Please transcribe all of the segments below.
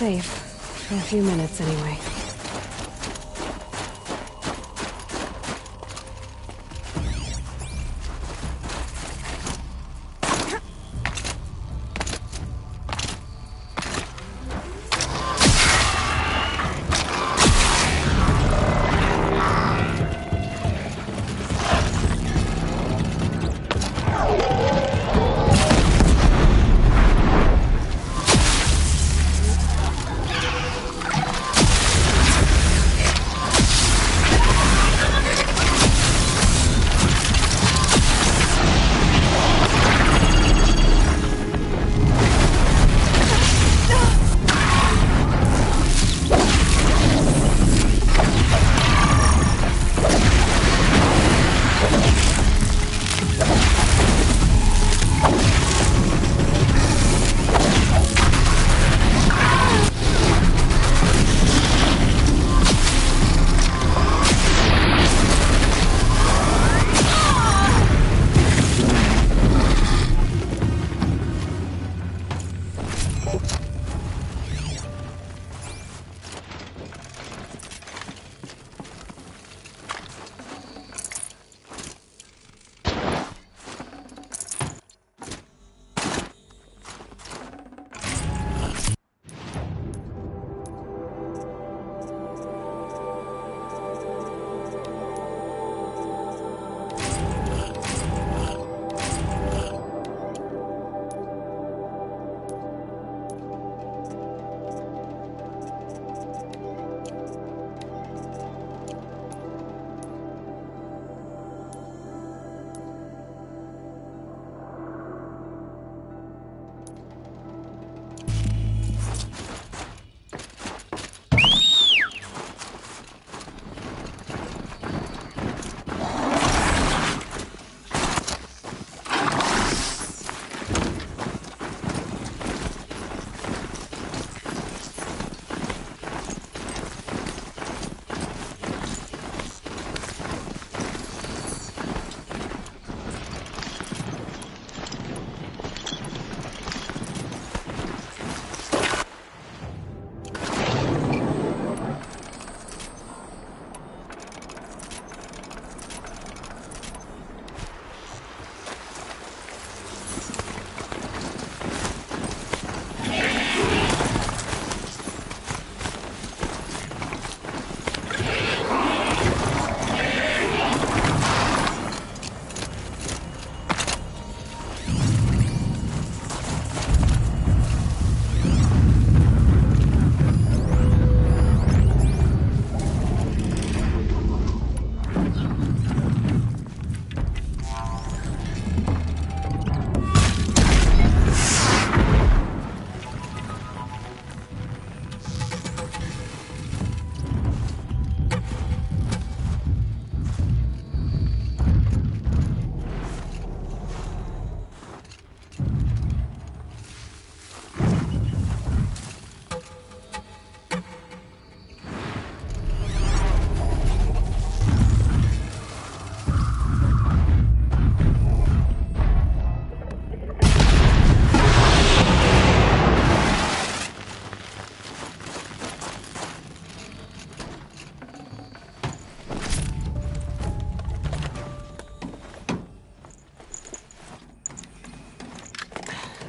Safe. For a few minutes, anyway.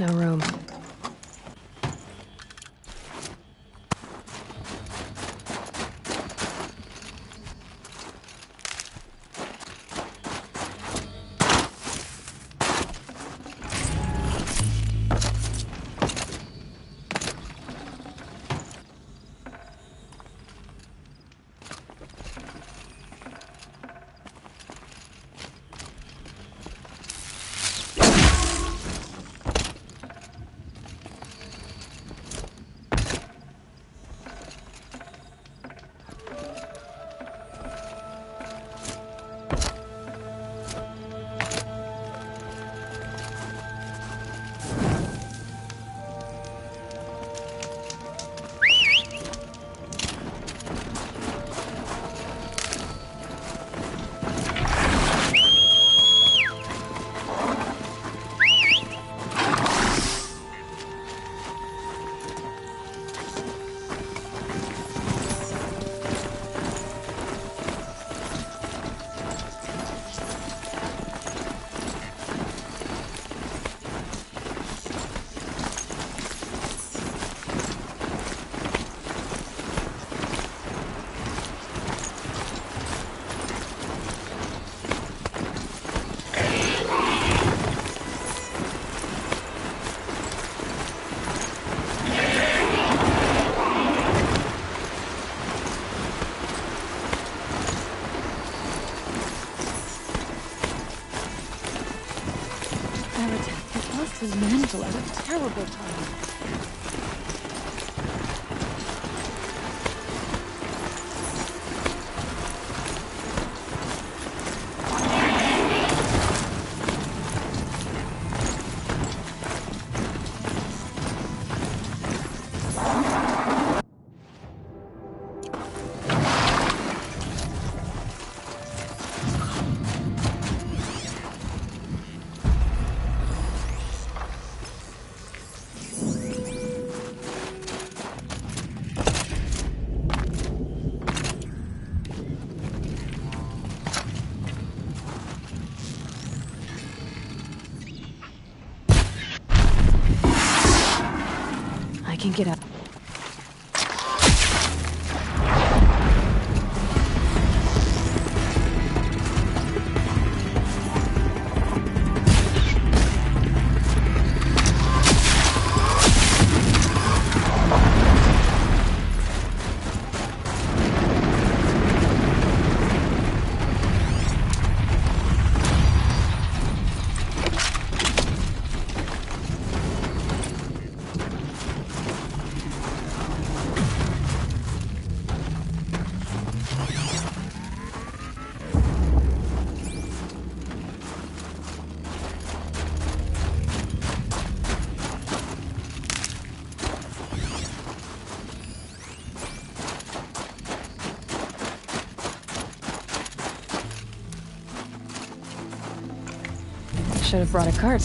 No room. His mantle at a terrible time. I can get up. Should have brought a cart.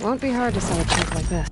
Won't be hard to sell a trunk like this.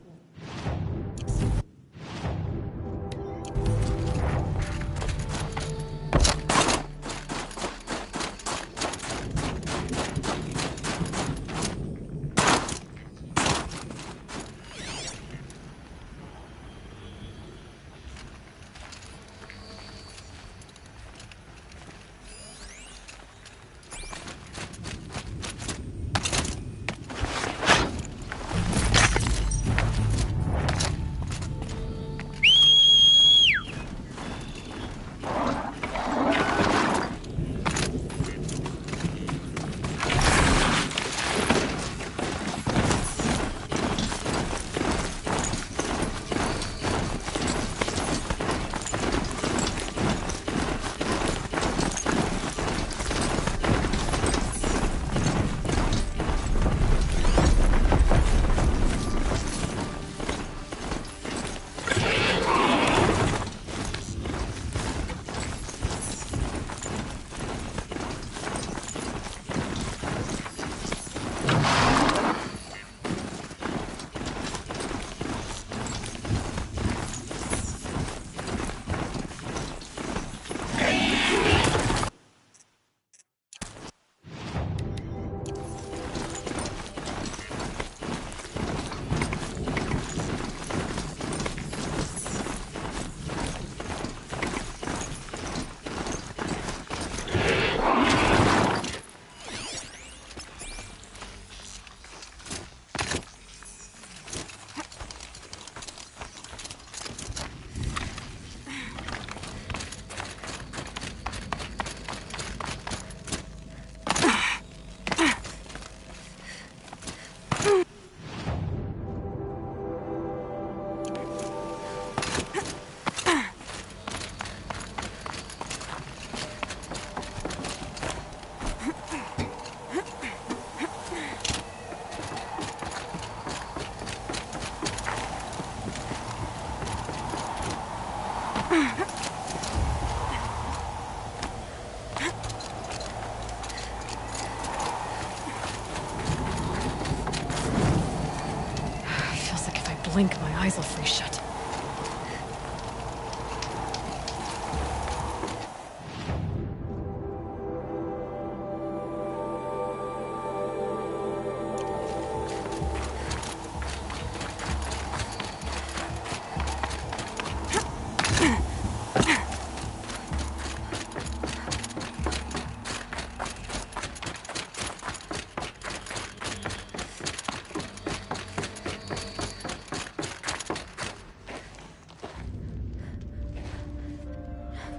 blink, my eyes will freeze shut.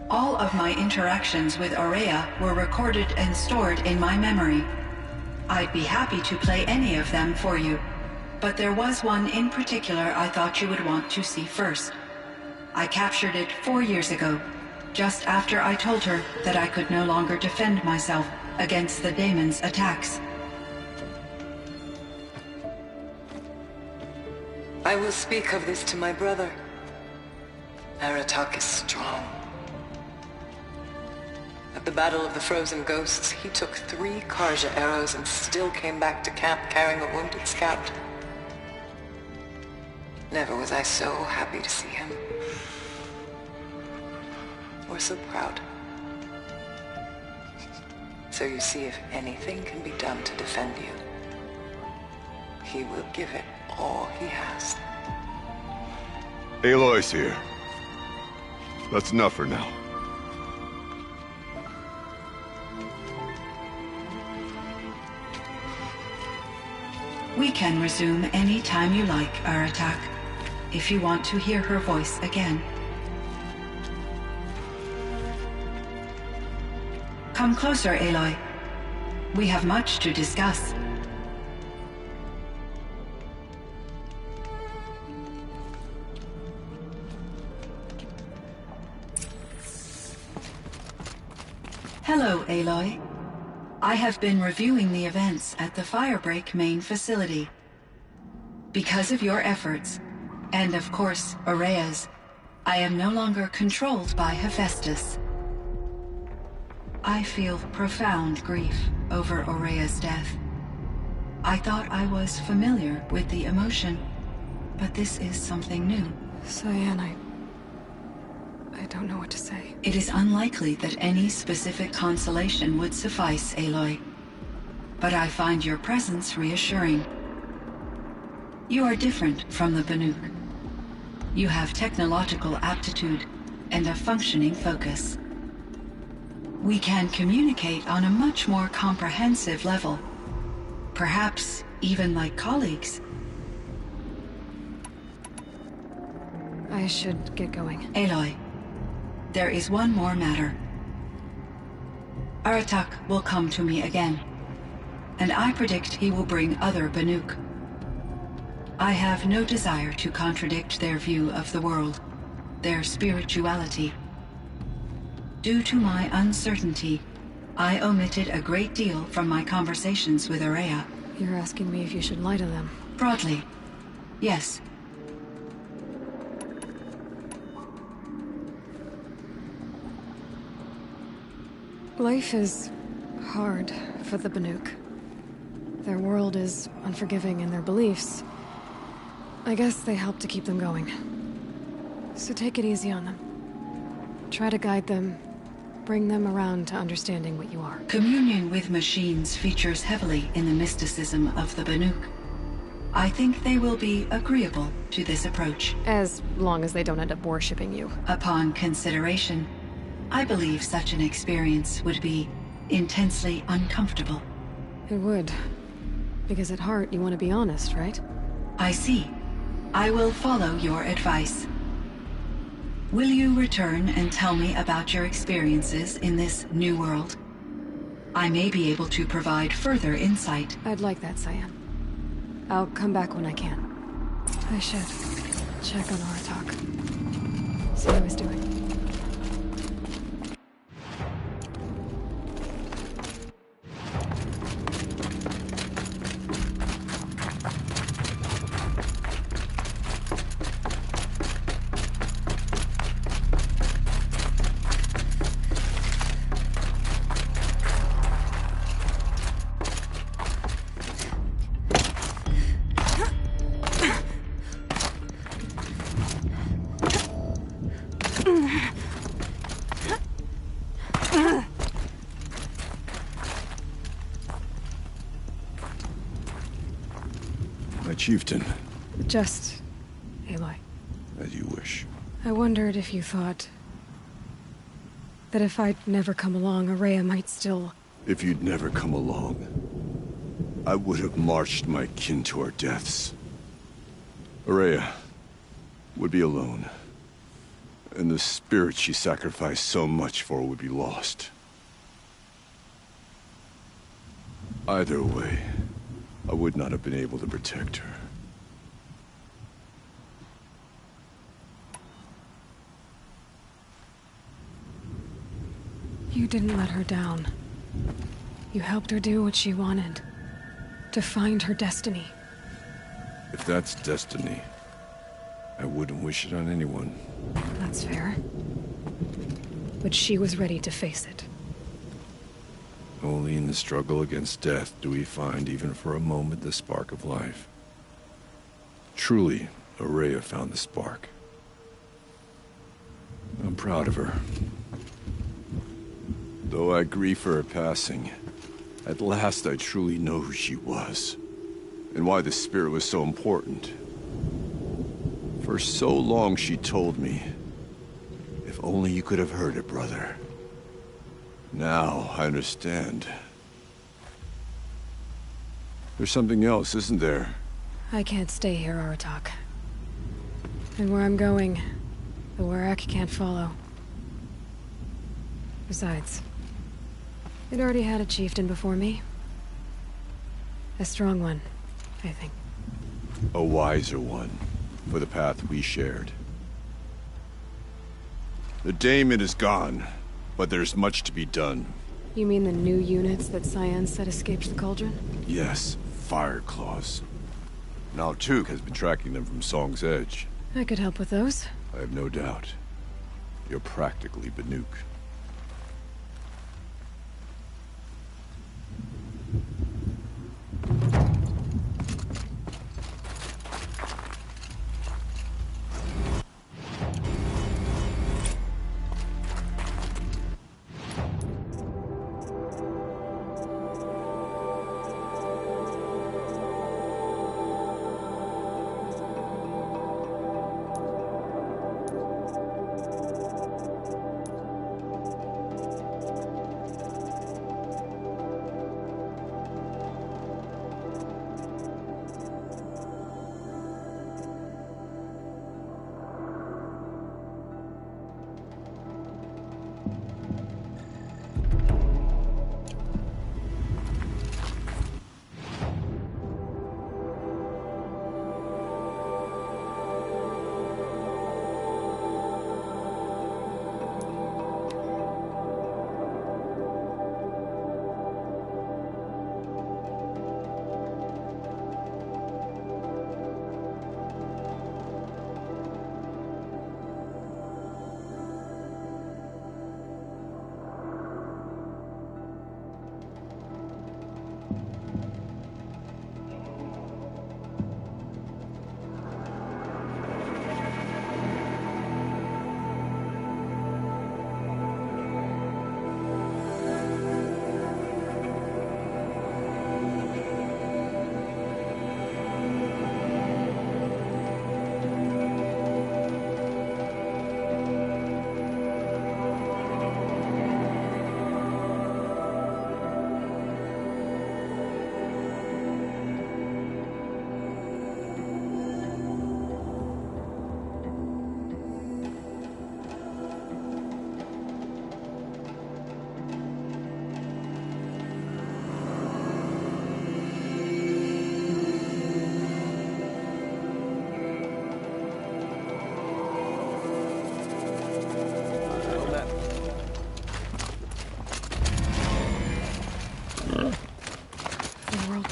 All of my interactions with Aurea were recorded and stored in my memory. I'd be happy to play any of them for you, but there was one in particular I thought you would want to see first. I captured it 4 years ago, just after I told her that I could no longer defend myself against the daemon's attacks. I will speak of this to my brother. Aratak is strong. At the Battle of the Frozen Ghosts, he took 3 Karja arrows and still came back to camp carrying a wounded scout. Never was I so happy to see him. Or so proud. So you see, if anything can be done to defend you, he will give it all he has. Aloy's here. That's enough for now. We can resume any time you like, Aratak, if you want to hear her voice again. Come closer, Aloy. We have much to discuss. Hello, Aloy. I have been reviewing the events at the Firebreak main facility. Because of your efforts, and of course, Aurea's, I am no longer controlled by Hephaestus. I feel profound grief over Aurea's death. I thought I was familiar with the emotion, but this is something new. Cyan, I don't know what to say. It is unlikely that any specific consolation would suffice, Aloy. But I find your presence reassuring. You are different from the Banuk. You have technological aptitude and a functioning focus. We can communicate on a much more comprehensive level. Perhaps even like colleagues. I should get going. Aloy, there is one more matter. Aratak will come to me again, and I predict he will bring other Banuk. I have no desire to contradict their view of the world, their spirituality. Due to my uncertainty, I omitted a great deal from my conversations with Aurea. You're asking me if you should lie to them. Broadly, yes. Life is hard for the Banuk. Their world is unforgiving in their beliefs. I guess they help to keep them going. So take it easy on them. Try to guide them, bring them around to understanding what you are. Communion with machines features heavily in the mysticism of the Banuk. I think they will be agreeable to this approach. As long as they don't end up worshipping you. Upon consideration, I believe such an experience would be intensely uncomfortable. It would. Because at heart, you want to be honest, right? I see. I will follow your advice. Will you return and tell me about your experiences in this new world? I may be able to provide further insight. I'd like that, Cyan. I'll come back when I can. I should check on Aratak. See how he's doing. My chieftain. Just... Aloy. As you wish. I wondered if you thought... that if I'd never come along, Araya might still... If you'd never come along, I would have marched my kin to our deaths. Araya would be alone. And the spirit she sacrificed so much for would be lost. Either way, I would not have been able to protect her. You didn't let her down. You helped her do what she wanted. To find her destiny. If that's destiny, I wouldn't wish it on anyone. That's fair. But she was ready to face it. Only in the struggle against death do we find, even for a moment, the spark of life. Truly, Araya found the spark. I'm proud of her. Though I grieve for her passing, at last I truly know who she was, and why the spirit was so important. For so long she told me, if only you could have heard it, brother. Now I understand. There's something else, isn't there? I can't stay here, Aratak. And where I'm going, the Warrak can't follow. Besides, it already had a chieftain before me. A strong one, I think. A wiser one, for the path we shared. The daemon is gone, but there's much to be done. You mean the new units that Cyan said escaped the Cauldron? Yes, fire claws. Now Tuke has been tracking them from Song's Edge. I could help with those. I have no doubt. You're practically Banuk.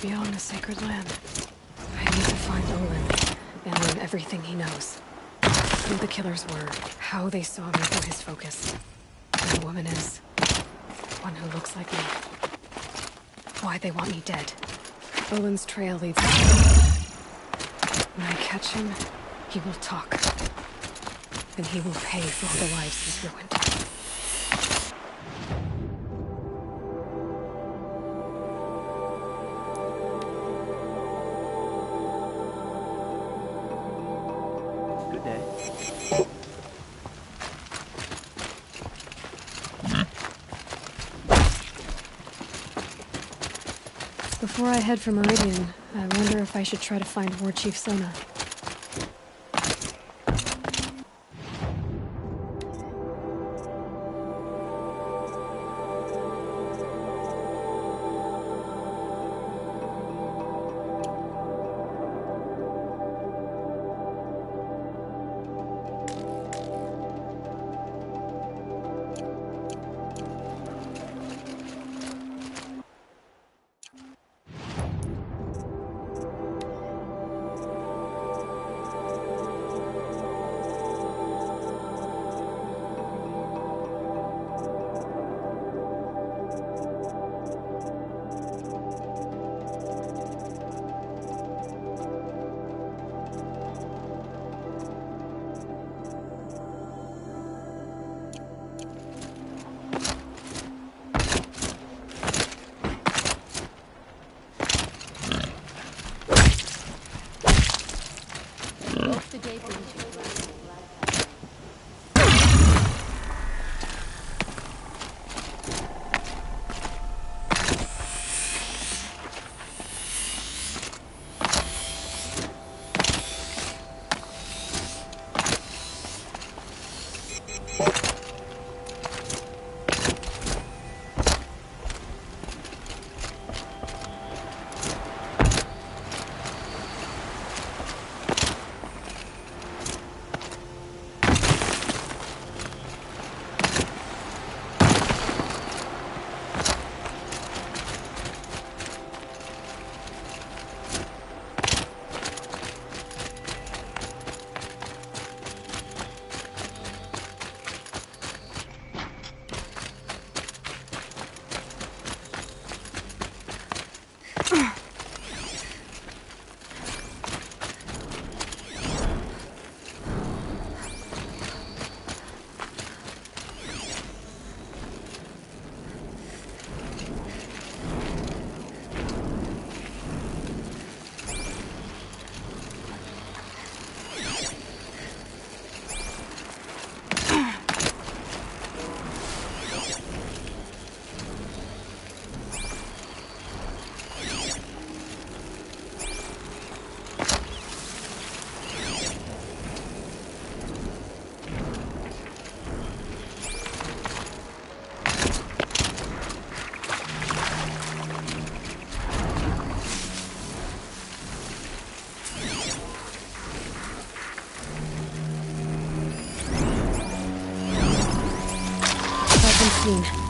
Beyond the sacred land. I need to find Olin and learn everything he knows. Who the killers were, how they saw me through his focus. Who the woman is. One who looks like me. Why they want me dead. Olin's trail leads me. When I catch him, he will talk. Then he will pay for all the lives he's ruined. Before I head for Meridian, I wonder if I should try to find War Chief Sona. Seen.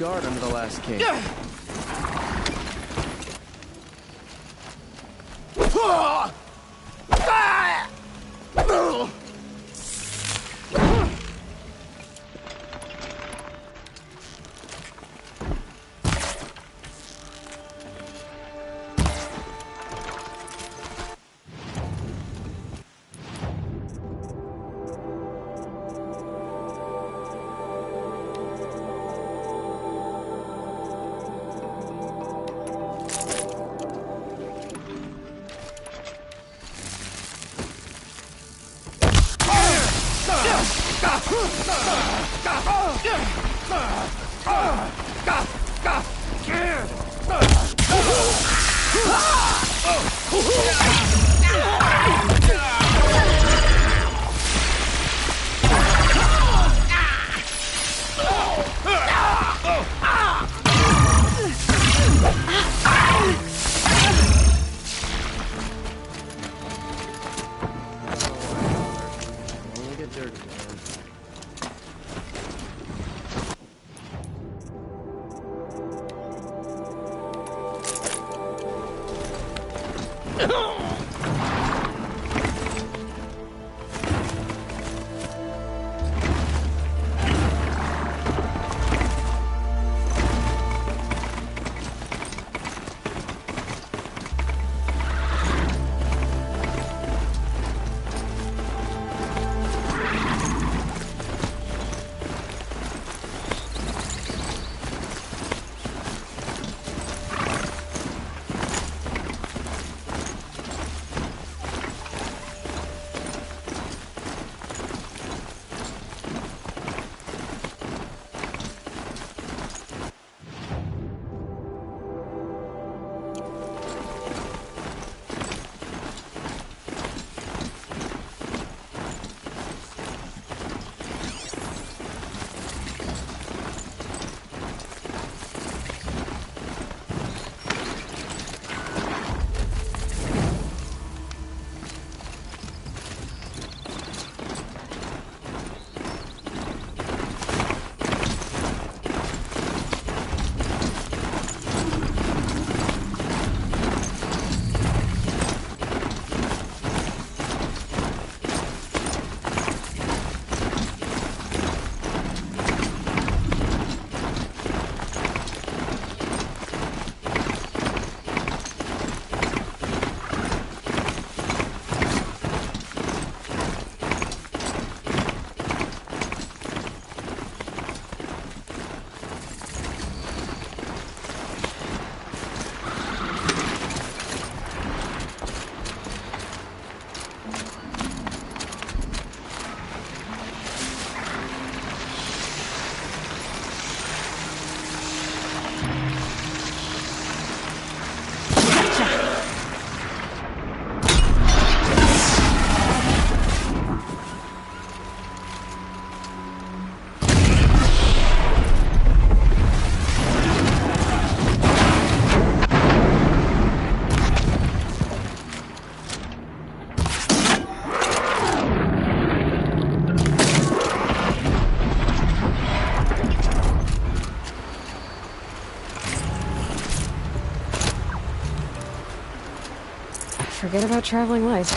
guard under the last king. Only get dirty, man. Forget about traveling light.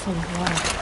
full of water.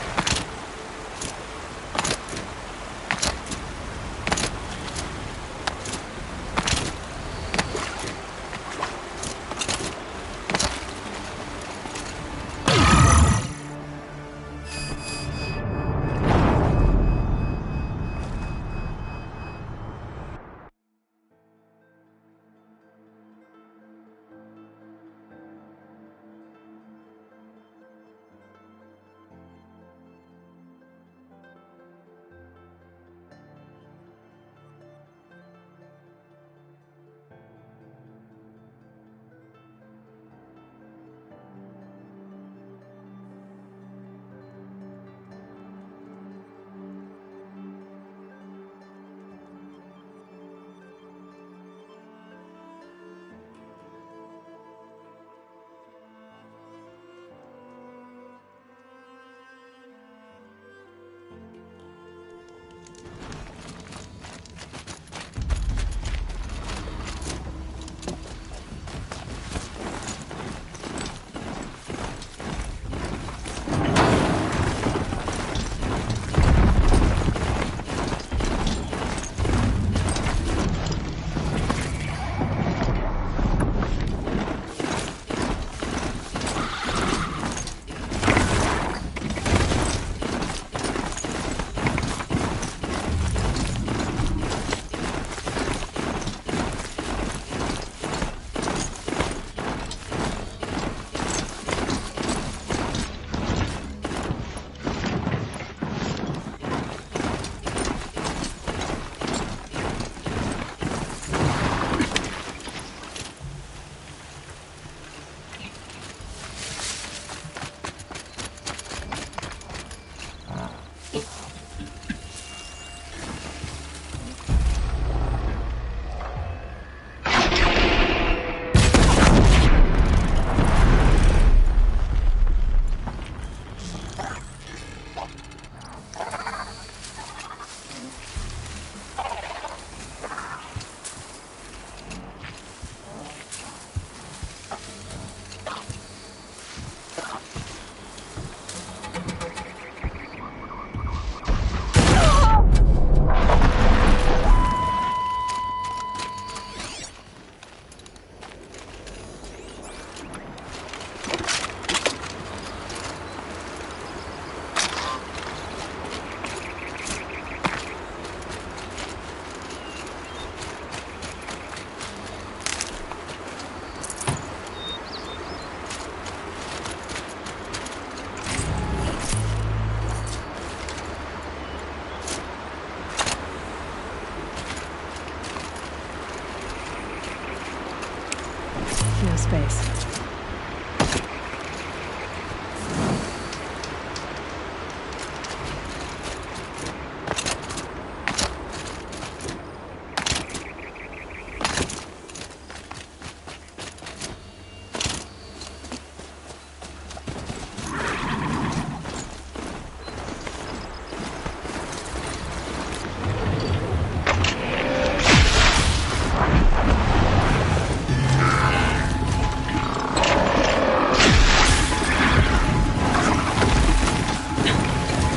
No space.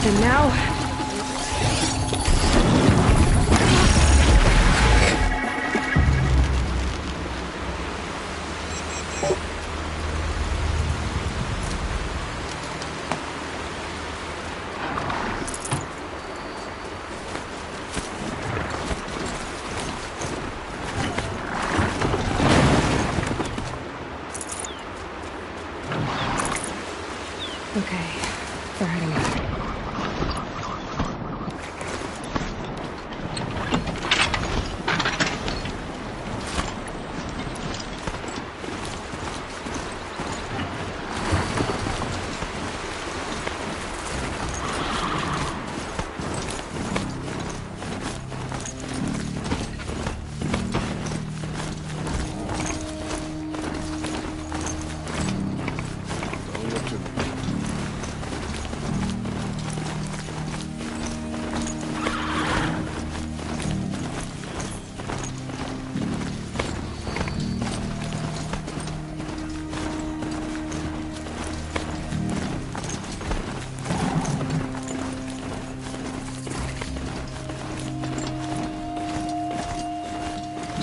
And now... Okay, they're heading out.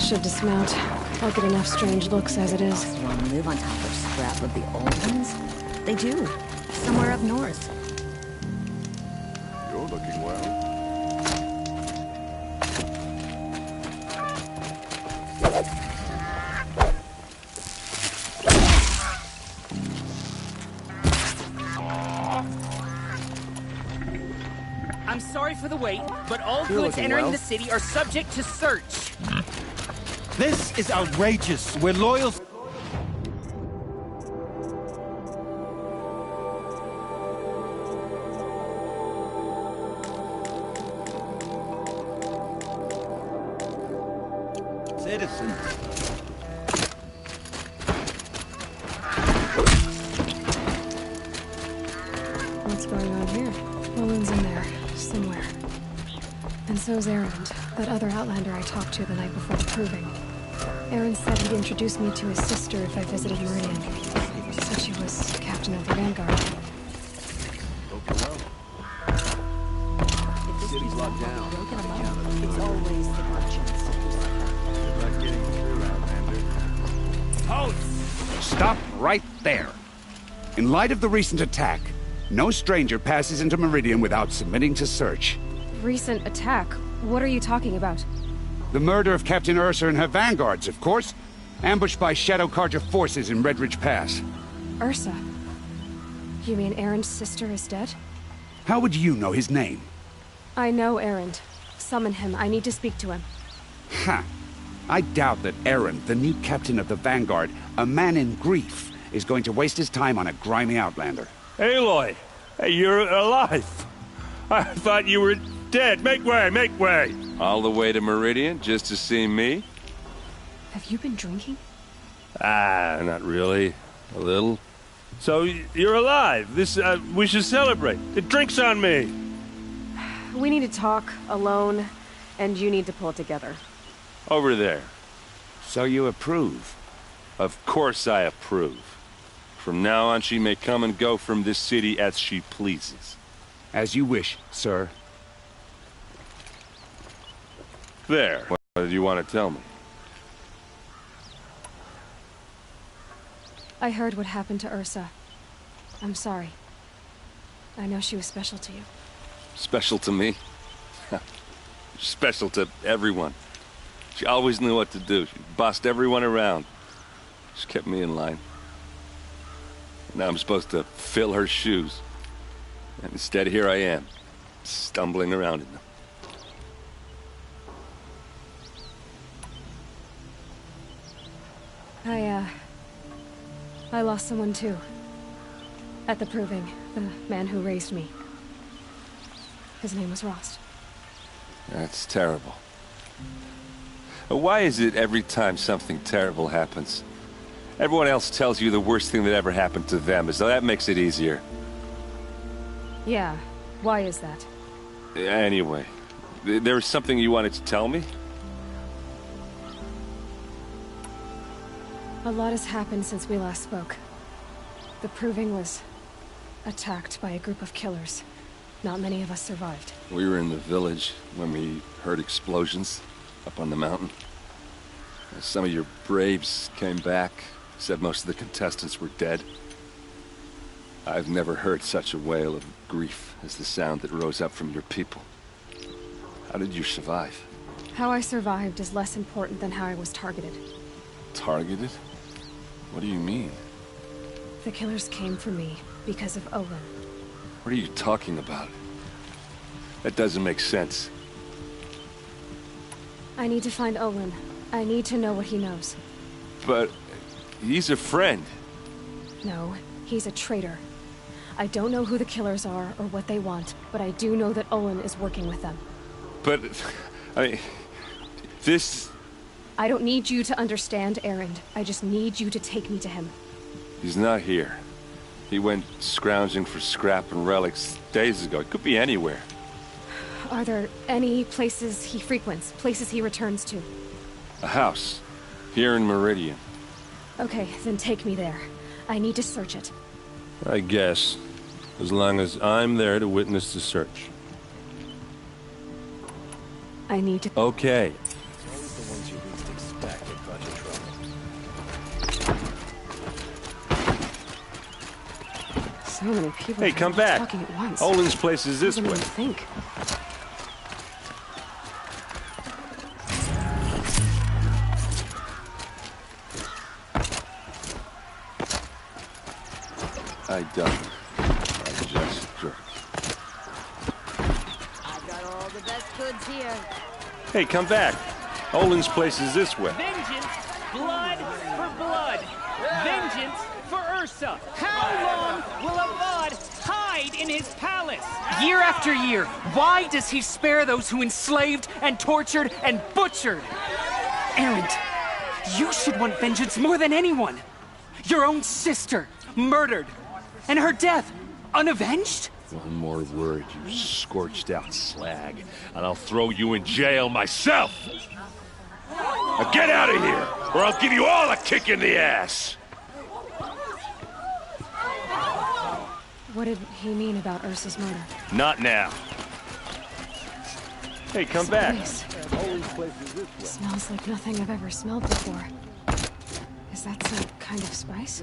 Should dismount. I'll get enough strange looks as it is. Want to live on top of scrap of the old ones? They do. Somewhere up north. You're looking well. I'm sorry for the wait, but all goods entering the city are subject to search. This is outrageous. We're loyal. Citizens. What's going on here? Owen's in there, somewhere. And so's Erend, that other Outlander I talked to the night before the proving. Erend said he'd introduce me to his sister if I visited Meridian. Said she was captain of the Vanguard. If this city's locked down, broken among, it's always the merchants. Not getting through, Outlander. Halt! Stop right there. In light of the recent attack, no stranger passes into Meridian without submitting to search. Recent attack? What are you talking about? The murder of Captain Ursa and her vanguards, of course. Ambushed by Shadow Carja forces in Redridge Pass. Ursa? You mean Erend's sister is dead? How would you know his name? I know Erend. Summon him. I need to speak to him. Ha! I doubt that Erend, the new captain of the Vanguard, a man in grief, is going to waste his time on a grimy Outlander. Aloy! Hey, you're alive! I thought you were dead. Make way, make way! All the way to Meridian just to see me? Have you been drinking? Ah, not really. A little. So, you're alive. This, we should celebrate. The drink's on me! We need to talk, alone, and you need to pull it together. Over there. So you approve? Of course I approve. From now on, she may come and go from this city as she pleases. As you wish, sir. There. What did you want to tell me? I heard what happened to Ursa. I'm sorry. I know she was special to you. Special to me? Special to everyone. She always knew what to do. She bossed everyone around. She kept me in line. Now I'm supposed to fill her shoes. And instead, here I am, stumbling around in them. I lost someone too. At the proving, the man who raised me. His name was Rost. That's terrible. Why is it every time something terrible happens, everyone else tells you the worst thing that ever happened to them, as though that makes it easier? Yeah, why is that? Anyway, there was something you wanted to tell me? A lot has happened since we last spoke. The proving was attacked by a group of killers. Not many of us survived. We were in the village when we heard explosions up on the mountain. Some of your braves came back, said most of the contestants were dead. I've never heard such a wail of grief as the sound that rose up from your people. How did you survive? How I survived is less important than how I was targeted. Targeted? What do you mean? The killers came for me because of Olin. What are you talking about? That doesn't make sense. I need to find Olin. I need to know what he knows. But he's a friend. No, he's a traitor. I don't know who the killers are or what they want, but I do know that Olin is working with them. But, I mean, this... I don't need you to understand, Erend. I just need you to take me to him. He's not here. He went scrounging for scrap and relics days ago. It could be anywhere. Are there any places he frequents? Places he returns to? A house. Here in Meridian. Okay, then take me there. I need to search it. I guess. As long as I'm there to witness the search. I need to... Okay. So many people. Hey, come back. Talking at once. Olin's place is this way. What do you think? I don't. I just jerk. I've got all the best goods here. Hey, come back. Olin's place is this way. Vengeance, blood for blood. Vengeance for Ursa. How long will Avad hide in his palace? Year after year, why does he spare those who enslaved and tortured and butchered? Erend, you should want vengeance more than anyone. Your own sister, murdered, and her death, unavenged? One more word, you scorched out slag, and I'll throw you in jail myself! Now get out of here, or I'll give you all a kick in the ass! What did he mean about Ursa's murder? Not now. Hey, come back. Smells like nothing I've ever smelled before. Is that some kind of spice?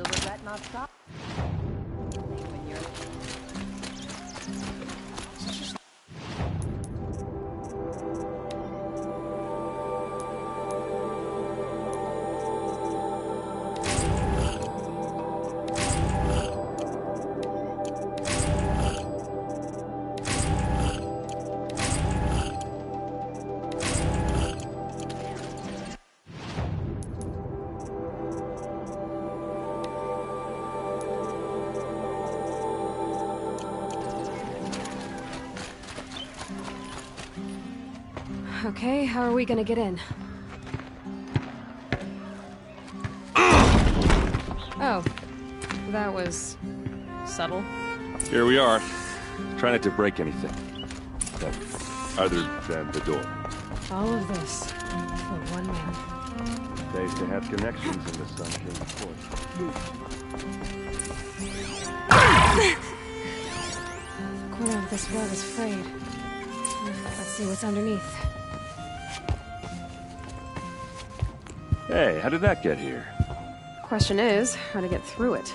Okay, how are we gonna get in? Oh, that was subtle. Here we are. Try not to break anything. Other than the door. All of this for one man. Pays to have connections in the Sun King, of course. The corner of this rug is frayed. Let's see what's underneath. Hey, how did that get here? Question is, how to get through it.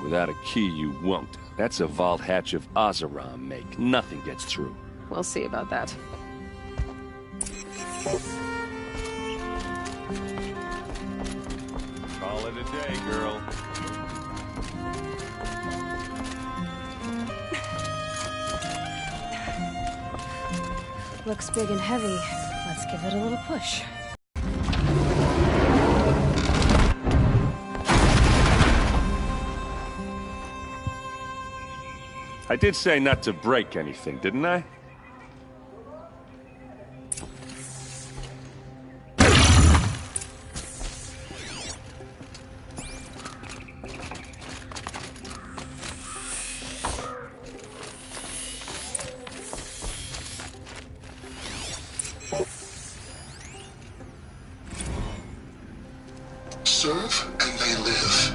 Without a key, you won't. That's a vault hatch of Oseram make. Nothing gets through. We'll see about that. Call it a day, girl. Looks big and heavy. Let's give it a little push. I did say not to break anything, didn't I? Serve and they live.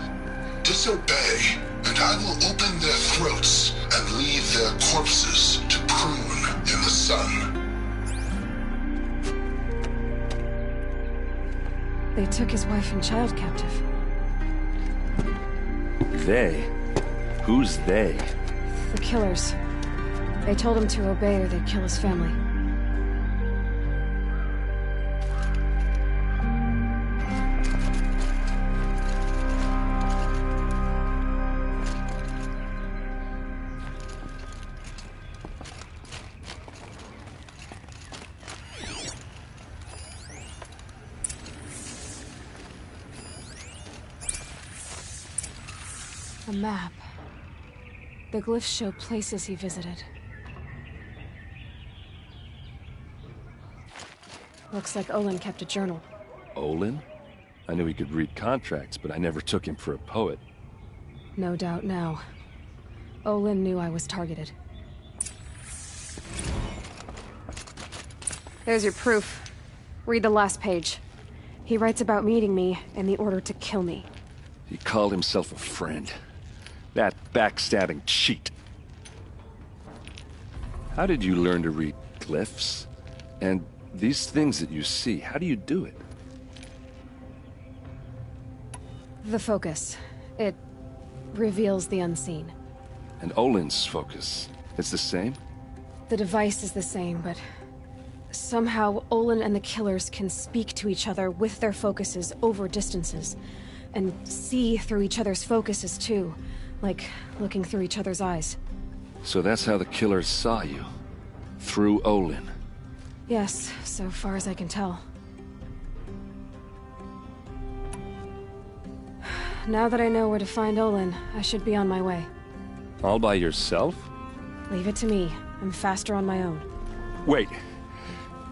Disobey, and I will open their throats and leave their corpses to prune in the sun. They took his wife and child captive. They? Who's they? The killers. They told him to obey or they'd kill his family. A map. The glyphs show places he visited. Looks like Olin kept a journal. Olin? I knew he could read contracts, but I never took him for a poet. No doubt now. Olin knew I was targeted. There's your proof. Read the last page. He writes about meeting me and the order to kill me. He called himself a friend. That backstabbing cheat. How did you learn to read glyphs? And these things that you see, how do you do it? The focus. It reveals the unseen. And Olin's focus, it's the same? The device is the same, but somehow Olin and the killers can speak to each other with their focuses over distances, and see through each other's focuses too, like looking through each other's eyes. So that's how the killers saw you? Through Olin? Yes, so far as I can tell. Now that I know where to find Olin, I should be on my way. All by yourself? Leave it to me. I'm faster on my own. Wait.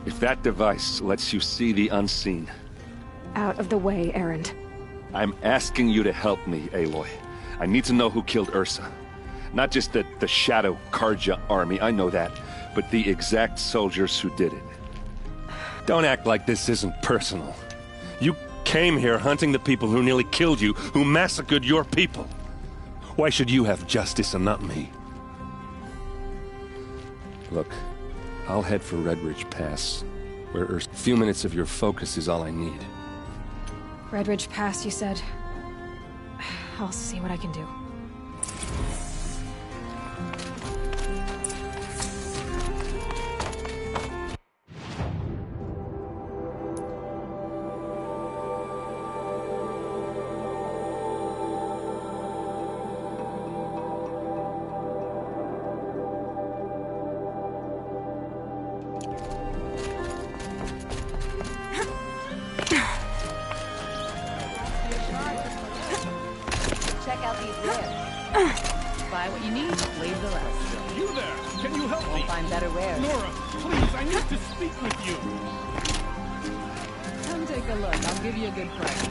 If that device lets you see the unseen... Out of the way, Erend. I'm asking you to help me, Aloy. I need to know who killed Ursa. Not just the Shadow Karja army, I know that, but the exact soldiers who did it. Don't act like this isn't personal. You came here hunting the people who nearly killed you, who massacred your people. Why should you have justice and not me? Look, I'll head for Red Ridge Pass, where a few minutes of your focus is all I need. Red Ridge Pass, you said? I'll see what I can do. Buy what you need, leave the rest. You there! Can you help me? We'll find better wares. Nora, please, I need to speak with you. Come take a look. I'll give you a good price.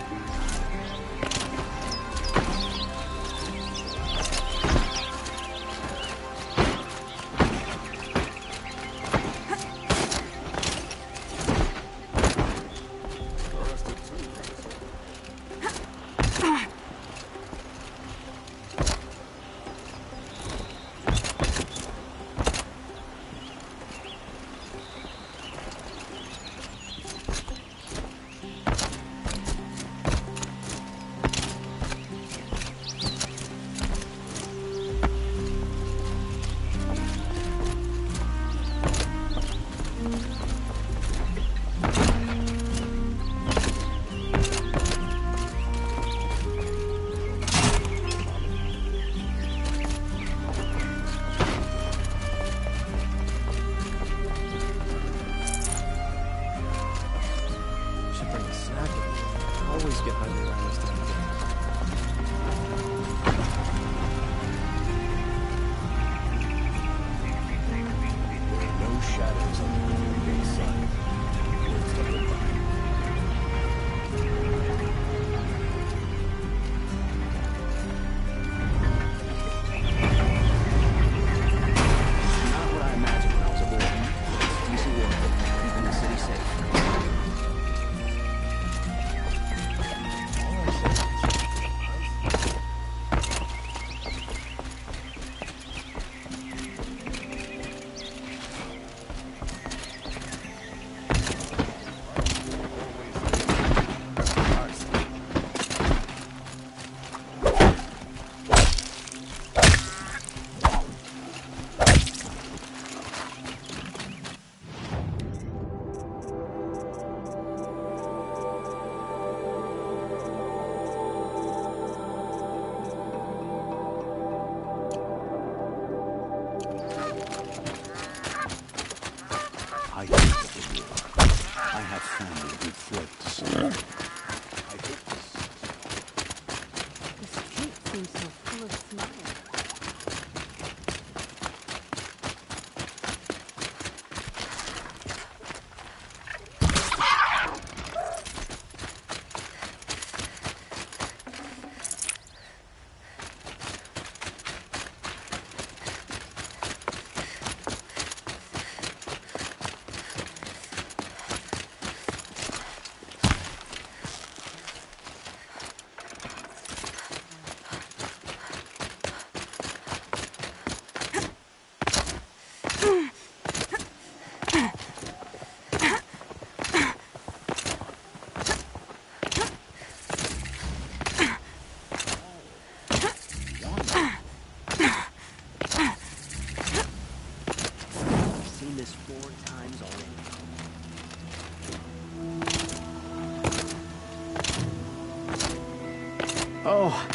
Get hungry around this time of day. No shadows on the noonday sun. Words to live by. Not what I imagined when I was aboard. It's decent work, keeping the city safe. I have family and friends. The street seems so full of smiles. Oh,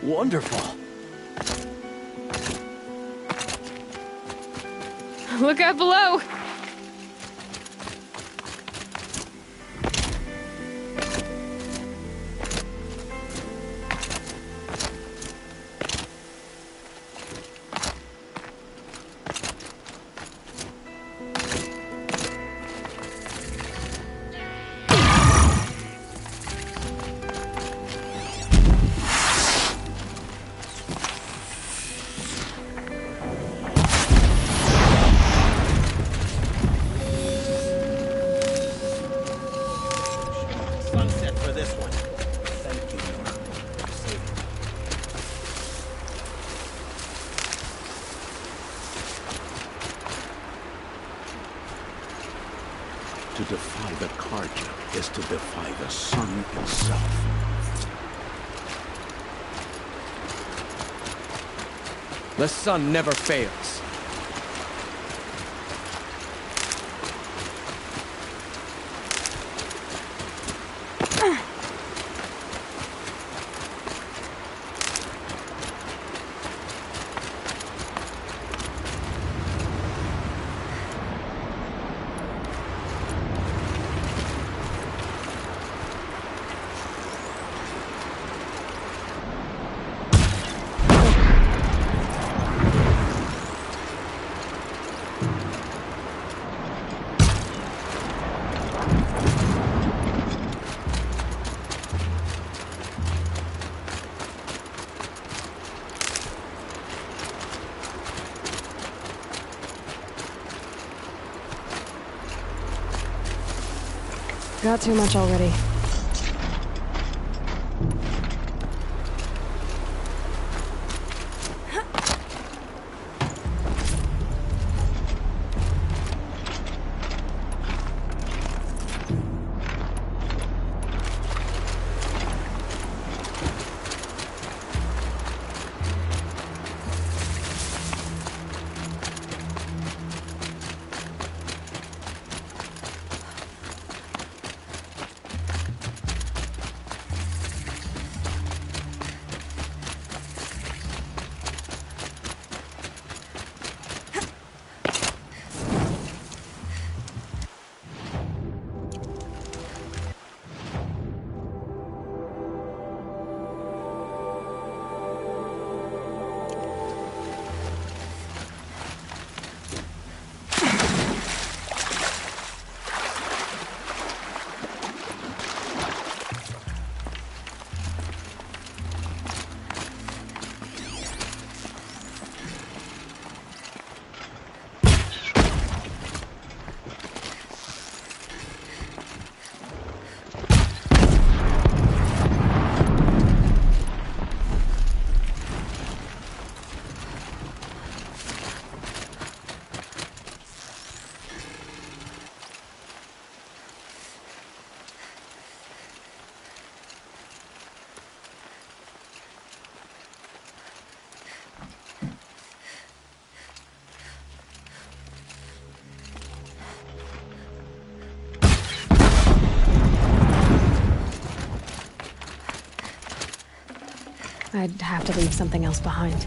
wonderful. Look out below! Sunset for this one. Thank you, Nora, for saving me. To defy the Carja is to defy the sun itself. The sun never fails. Got too much already. I'd have to leave something else behind.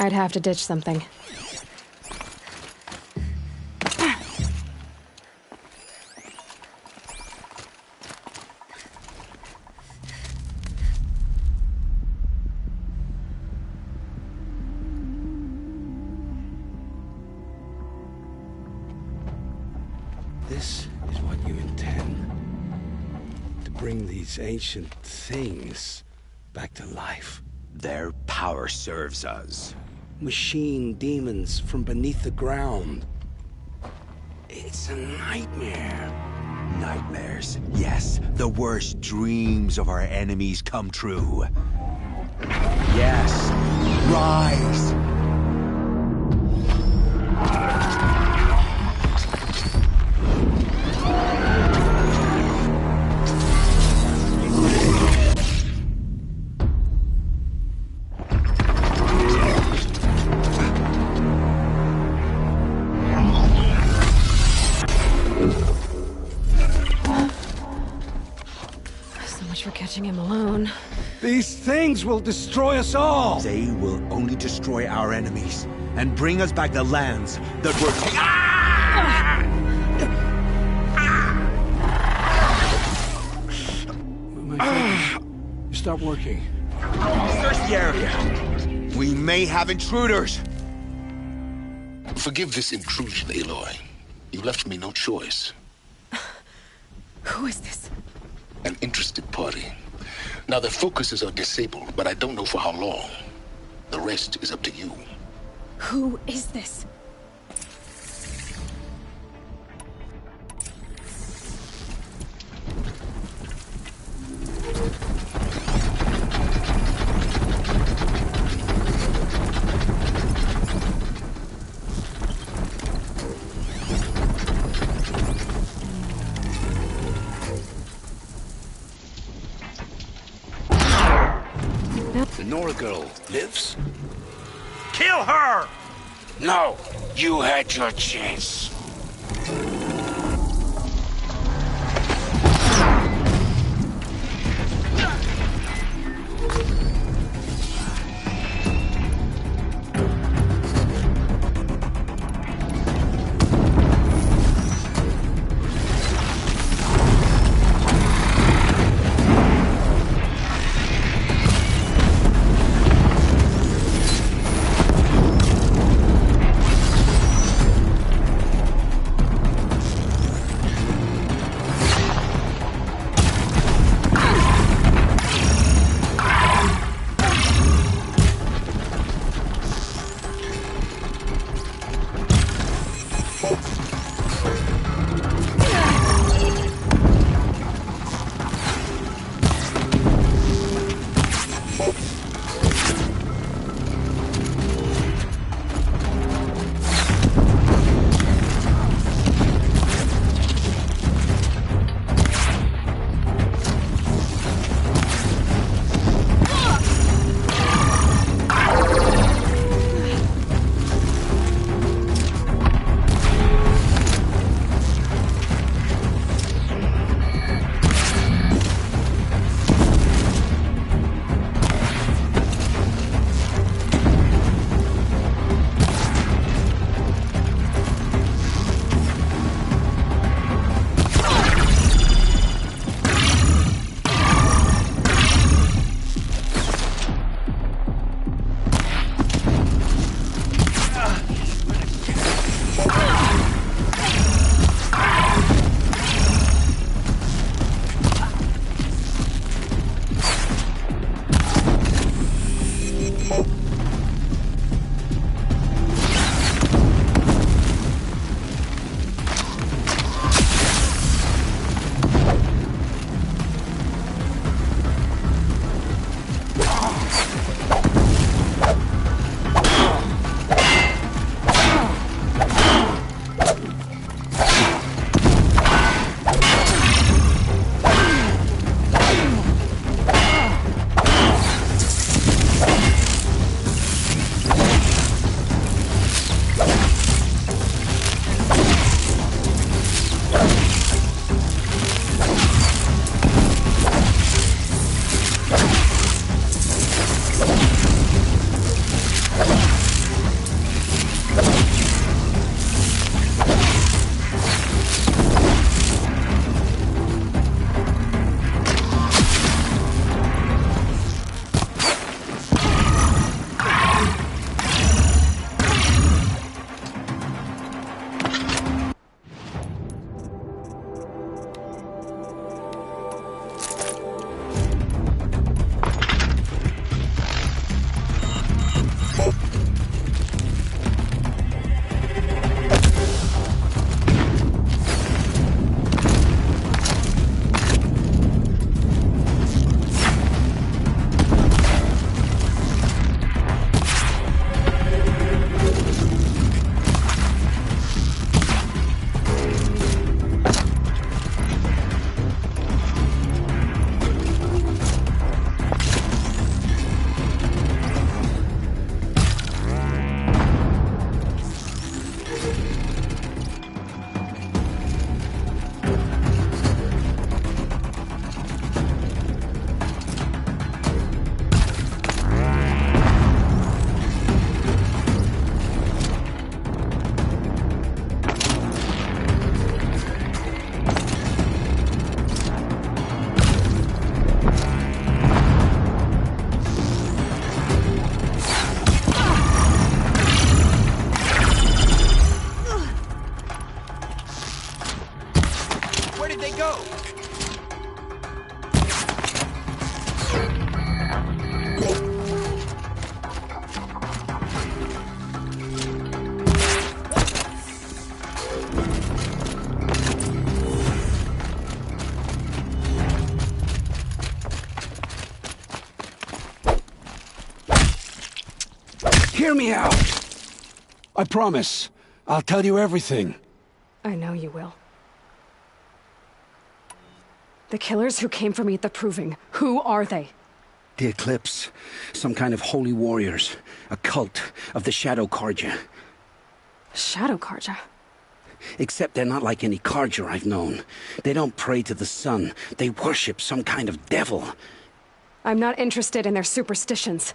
I'd have to ditch something. This is what you intend. To bring these ancient things back to life. Their power serves us. Machine demons from beneath the ground. It's a nightmare. Nightmares. Yes, the worst dreams of our enemies come true. Yes, rise! For catching him alone. These things will destroy us all! They will only destroy our enemies and bring us back the lands that were You stop working. Search the area. We may have intruders. Forgive this intrusion, Aloy. You left me no choice. Who is this? An interested party. Now, their focuses are disabled, but I don't know for how long. The rest is up to you. Who is this? The Nora girl lives? Kill her! No, you had your chance. me out! I promise. I'll tell you everything. I know you will. The killers who came for me at the Proving, who are they? The Eclipse. Some kind of holy warriors. A cult of the Shadow Carja. Shadow Carja? Except they're not like any Carja I've known. They don't pray to the sun. They worship some kind of devil. I'm not interested in their superstitions.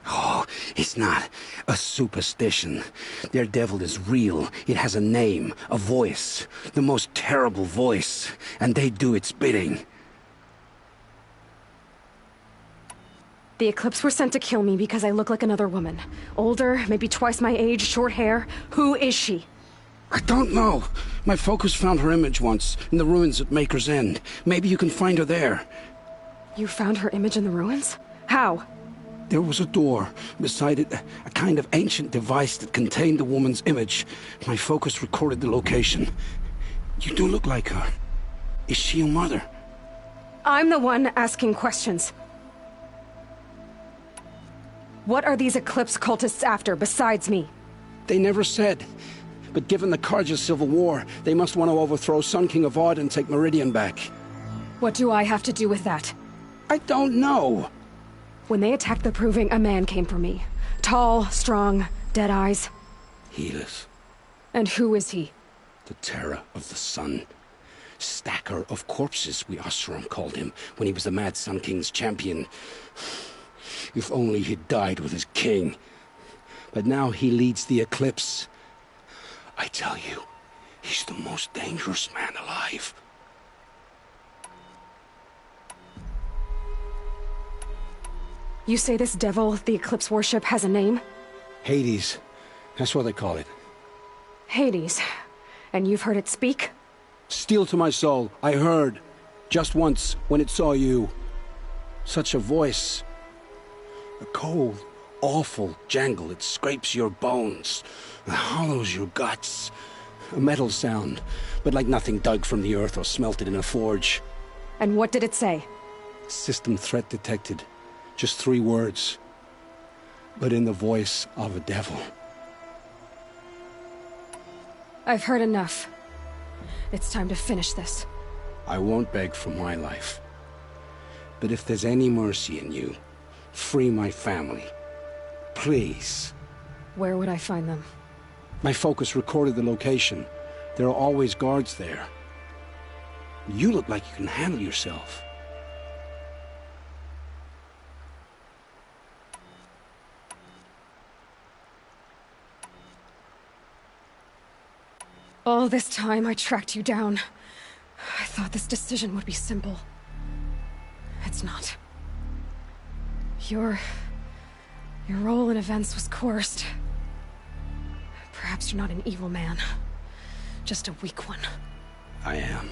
Oh, it's not a superstition. Their devil is real. It has a name, a voice. The most terrible voice. And they do its bidding. The Eclipse were sent to kill me because I look like another woman. Older, maybe twice my age, short hair. Who is she? I don't know. My focus found her image once, in the ruins at Maker's End. Maybe you can find her there. You found her image in the ruins? How? There was a door. Beside it, a kind of ancient device that contained the woman's image. My focus recorded the location. You do look like her. Is she your mother? I'm the one asking questions. What are these Eclipse cultists after, besides me? They never said. But given the Carja civil war, they must want to overthrow Sun King of Odd and take Meridian back. What do I have to do with that? I don't know. When they attacked the Proving, a man came for me. Tall, strong, dead eyes. Helis. And who is he? The terror of the sun. Stacker of corpses, we Oseram called him, when he was the Mad Sun King's champion. If only he'd died with his king. But now he leads the Eclipse. I tell you, he's the most dangerous man alive. You say this devil the Eclipse worship has a name? Hades. That's what they call it. Hades. And you've heard it speak? Steel to my soul, I heard. Just once, when it saw you. Such a voice. A cold, awful jangle. It scrapes your bones. It hollows your guts. A metal sound, but like nothing dug from the earth or smelted in a forge. And what did it say? System threat detected. Just 3 words. But in the voice of a devil. I've heard enough. It's time to finish this. I won't beg for my life. But if there's any mercy in you, free my family. Please. Where would I find them? My focus recorded the location. There are always guards there. You look like you can handle yourself. All this time I tracked you down. I thought this decision would be simple. It's not. Your role in events was coerced. Perhaps you're not an evil man. Just a weak one. I am.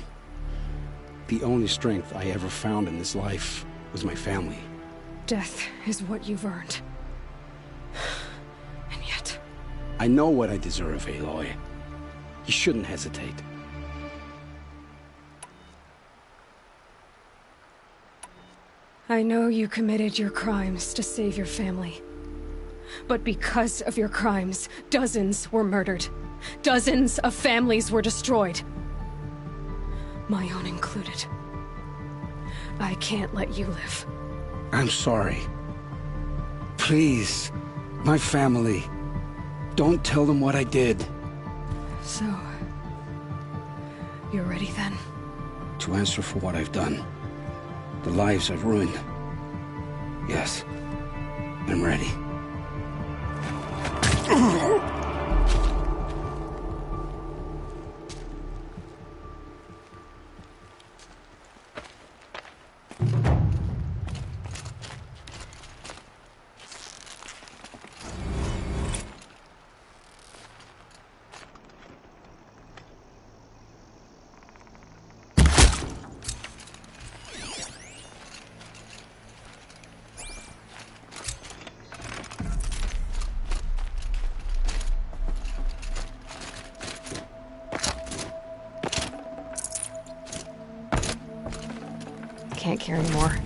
The only strength I ever found in this life was my family. Death is what you've earned. And yet... I know what I deserve, Aloy. You shouldn't hesitate. I know you committed your crimes to save your family. But because of your crimes, dozens were murdered. Dozens of families were destroyed. My own included. I can't let you live. I'm sorry. Please, my family. Don't tell them what I did. So... you're ready then? To answer for what I've done. The lives I've ruined. Yes. I'm ready. Can't carry more.